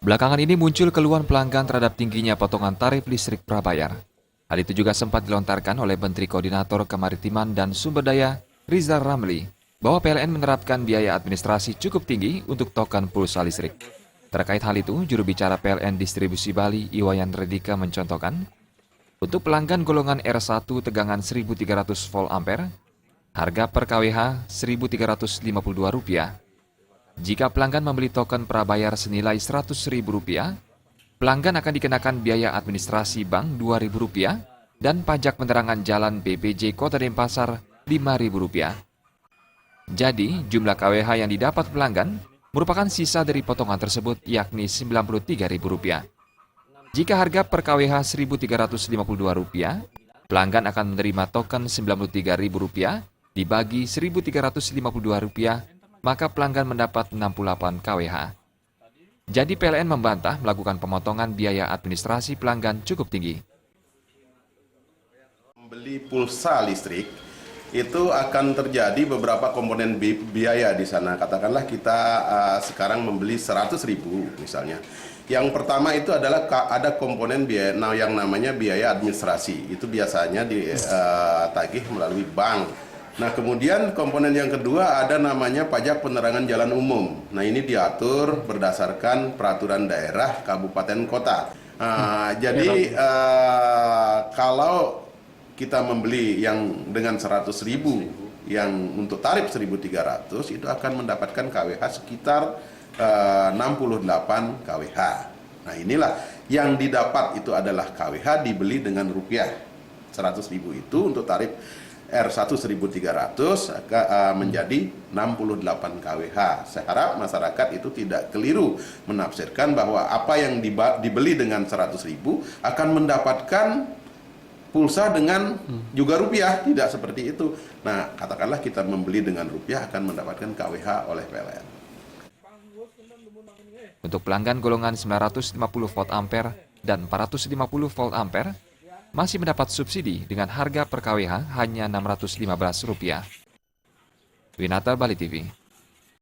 Belakangan ini muncul keluhan pelanggan terhadap tingginya potongan tarif listrik prabayar. Hal itu juga sempat dilontarkan oleh Menteri Koordinator Kemaritiman dan Sumber Daya Rizal Ramli bahwa PLN menerapkan biaya administrasi cukup tinggi untuk token pulsa listrik. Terkait hal itu, juru bicara PLN Distribusi Bali Iwayan Redika mencontohkan, untuk pelanggan golongan R1 tegangan 1.300 volt ampere, harga per kWh Rp1.352. Jika pelanggan membeli token prabayar senilai Rp100.000, pelanggan akan dikenakan biaya administrasi bank Rp2.000 dan pajak penerangan jalan BPJ Kota Denpasar Rp5.000. Jadi, jumlah kWh yang didapat pelanggan merupakan sisa dari potongan tersebut, yakni Rp93.000. Jika harga per kWh Rp1.352, pelanggan akan menerima token Rp93.000 dibagi Rp1.352, maka pelanggan mendapat 68 kWh. Jadi PLN membantah melakukan pemotongan biaya administrasi pelanggan cukup tinggi. Membeli pulsa listrik itu akan terjadi beberapa komponen biaya di sana. Katakanlah kita sekarang membeli 100.000 misalnya. Yang pertama itu adalah ada komponen biaya yang namanya biaya administrasi. Itu biasanya ditagih melalui bank. Nah, kemudian komponen yang kedua ada namanya pajak penerangan jalan umum. Nah, ini diatur berdasarkan peraturan daerah, kabupaten, kota. Jadi kalau kita membeli yang dengan 100.000 yang untuk tarif 1.300 itu akan mendapatkan KWH sekitar 68 KWH. Nah, inilah yang didapat itu adalah KWH dibeli dengan rupiah. 100.000 itu untuk tarif R1 1.300 menjadi 68 kWh. Saya harap masyarakat itu tidak keliru menafsirkan bahwa apa yang dibeli dengan 100.000 akan mendapatkan pulsa dengan juga rupiah. Tidak seperti itu. Nah, katakanlah kita membeli dengan rupiah akan mendapatkan KWH oleh PLN. Untuk pelanggan golongan 950 volt ampere dan 450 volt ampere, masih mendapat subsidi dengan harga per kWh hanya Rp615. Winata, Bali TV.